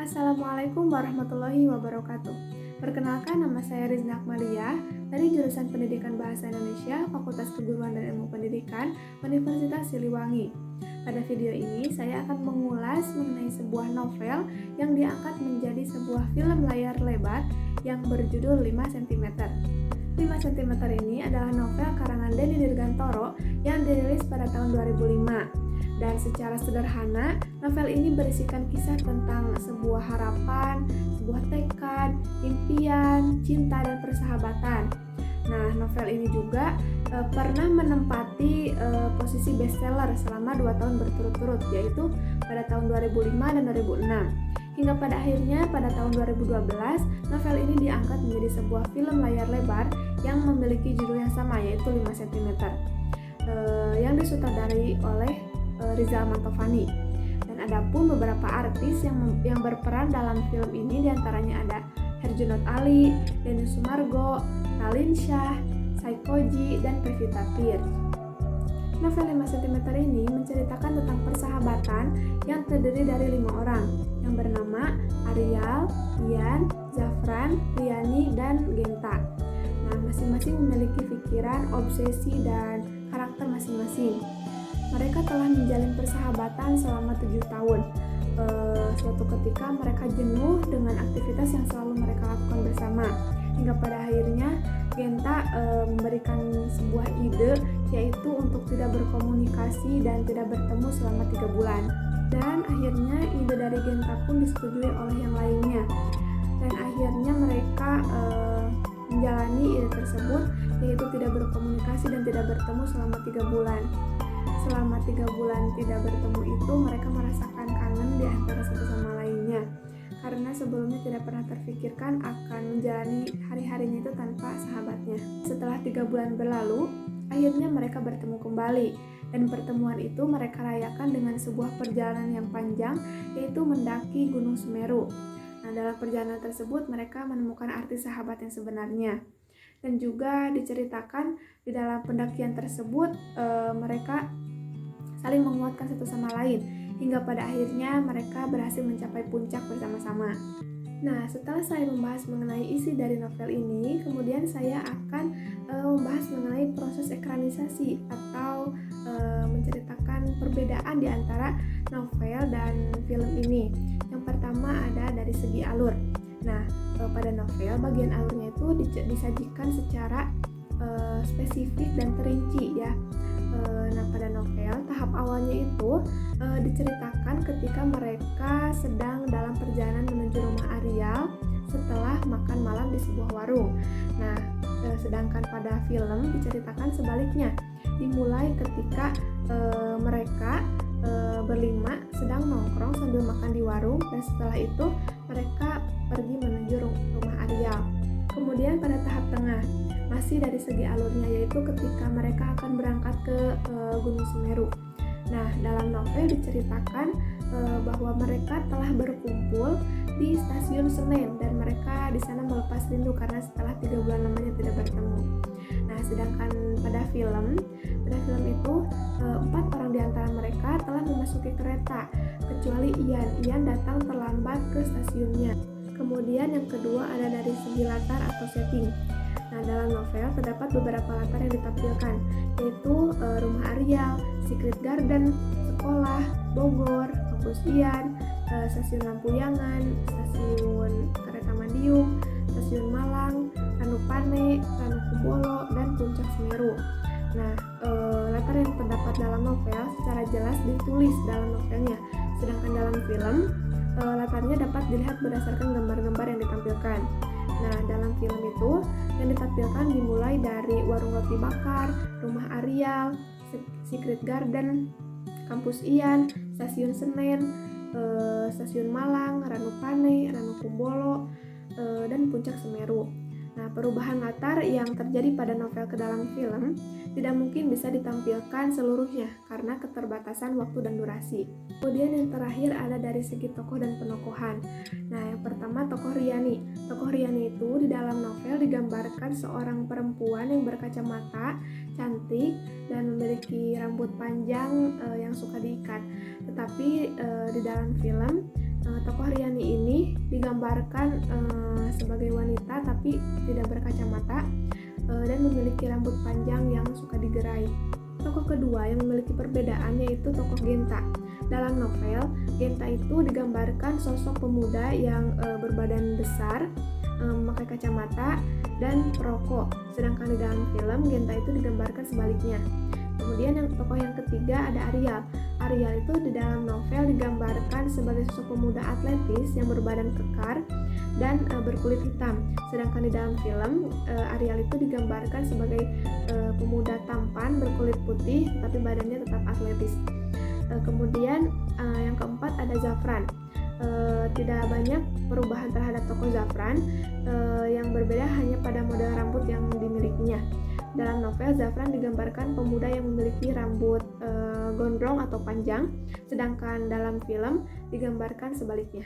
Assalamualaikum warahmatullahi wabarakatuh. Perkenalkan, nama saya Rizna Akmalia dari jurusan Pendidikan Bahasa Indonesia, Fakultas Keguruan dan Ilmu Pendidikan, Universitas Siliwangi. Pada video ini, saya akan mengulas mengenai sebuah novel yang diangkat menjadi sebuah film layar lebar yang berjudul 5 cm. 5 cm ini adalah novel karangan Denny Dirgantoro yang dirilis pada tahun 2005. Dan secara sederhana, novel ini berisikan kisah tentang sebuah harapan, sebuah tekad, impian, cinta, dan persahabatan. Nah, novel ini juga pernah menempati posisi bestseller selama 2 tahun berturut-turut, yaitu pada tahun 2005 dan 2006. Hingga pada akhirnya pada tahun 2012, novel ini diangkat menjadi sebuah film layar lebar yang memiliki judul yang sama, yaitu 5 cm, yang disutradarai oleh Rizal Mantovani. Dan ada pun beberapa artis yang berperan dalam film ini, diantaranya ada Herjunot Ali, Denny Sumargo, Raline Shah, Saikoji, dan Pevita Pierce. Novel 5 cm ini menceritakan tentang persahabatan yang terdiri dari 5 orang yang bernama Arial, Ian, Zafran, Riani, dan Genta. Nah, masing-masing memiliki pikiran, obsesi, dan karakter masing-masing. Mereka telah menjalin persahabatan selama 7 tahun. Suatu ketika mereka jenuh dengan aktivitas yang selalu mereka lakukan bersama. Hingga pada akhirnya Genta memberikan sebuah ide, yaitu untuk tidak berkomunikasi dan tidak bertemu selama 3 bulan. Dan akhirnya ide dari Genta pun disetujui oleh yang lainnya. Dan akhirnya mereka menjalani ide tersebut, yaitu tidak berkomunikasi dan tidak bertemu selama 3 bulan. Selama 3 bulan tidak bertemu itu, mereka merasakan kangen di antara satu sama lainnya, karena sebelumnya tidak pernah terfikirkan akan menjalani hari-harinya itu tanpa sahabatnya. Setelah 3 bulan berlalu, akhirnya mereka bertemu kembali, dan pertemuan itu mereka rayakan dengan sebuah perjalanan yang panjang, yaitu mendaki Gunung Semeru. Nah, dalam perjalanan tersebut mereka menemukan arti sahabat yang sebenarnya. Dan juga diceritakan di dalam pendakian tersebut mereka saling menguatkan satu sama lain, hingga pada akhirnya mereka berhasil mencapai puncak bersama-sama. Nah, setelah saya membahas mengenai isi dari novel ini, kemudian saya akan membahas mengenai proses ekranisasi atau menceritakan perbedaan di antara novel dan film ini. Yang pertama ada dari segi alur. Nah, pada novel bagian alurnya itu disajikan secara spesifik dan terinci ya. Nah, pada novel tahap awalnya itu diceritakan ketika mereka sedang dalam perjalanan menuju rumah Arial setelah makan malam di sebuah warung. Nah, sedangkan pada film diceritakan sebaliknya, dimulai ketika mereka berlima sedang nongkrong sambil makan di warung, dan setelah itu mereka pergi menuju rumah Arial. Kemudian pada tahap tengah masih dari segi alurnya, yaitu ketika mereka akan berangkat ke Gunung Semeru. Nah, dalam novel diceritakan bahwa mereka telah berkumpul di stasiun Senen, dan mereka di sana melepas rindu karena setelah 3 bulan lamanya tidak bertemu. Nah, sedangkan pada film itu 4 orang di antara mereka telah memasuki kereta, kecuali Ian datang terlambat ke stasiunnya. Kemudian yang kedua ada dari segi latar atau setting. Nah, dalam novel terdapat beberapa latar yang ditampilkan, yaitu rumah Arial, Secret Garden, sekolah, Bogor, kampus Ian, stasiun Lampuyangan, stasiun Kereta Madiun, stasiun Malang, Ranupane, Ranukumbolo, dan Puncak Semeru. Nah, latar yang terdapat dalam novel secara jelas ditulis dalam novelnya, sedangkan dalam film latarnya dapat dilihat berdasarkan gambar-gambar yang ditampilkan. Nah, dalam film itu yang ditampilkan dimulai dari warung roti bakar, rumah Arial, Secret Garden, kampus Ian, stasiun Senen, stasiun Malang, Ranupane, Ranukumbolo, dan Puncak Semeru. Nah, perubahan latar yang terjadi pada novel ke dalam film tidak mungkin bisa ditampilkan seluruhnya karena keterbatasan waktu dan durasi. Kemudian yang terakhir ada dari segi tokoh dan penokohan. Nah, yang pertama tokoh Riani. Tokoh Riani itu di dalam novel digambarkan seorang perempuan yang berkacamata, cantik, dan memiliki rambut panjang yang suka diikat. Tetapi di dalam film tokoh Riani ini digambarkan sebagai wanita tapi tidak berkacamata dan memiliki rambut panjang yang suka digerai. Tokoh kedua yang memiliki perbedaan yaitu tokoh Genta. Dalam novel, Genta itu digambarkan sosok pemuda yang berbadan besar, memakai kacamata, dan perokok. Sedangkan di dalam film, Genta itu digambarkan sebaliknya. Kemudian tokoh yang ketiga ada Ariel. Ariel itu di dalam novel digambarkan sebagai sosok pemuda atletis yang berbadan kekar dan berkulit hitam. Sedangkan di dalam film, Ariel itu digambarkan sebagai pemuda tampan berkulit putih tapi badannya tetap atletis. Kemudian yang keempat ada Zafran. Tidak banyak perubahan terhadap tokoh Zafran, yang berbeda hanya pada model rambut yang dimilikinya. Dalam novel, Zafran digambarkan pemuda yang memiliki rambut gondrong atau panjang, sedangkan dalam film digambarkan sebaliknya.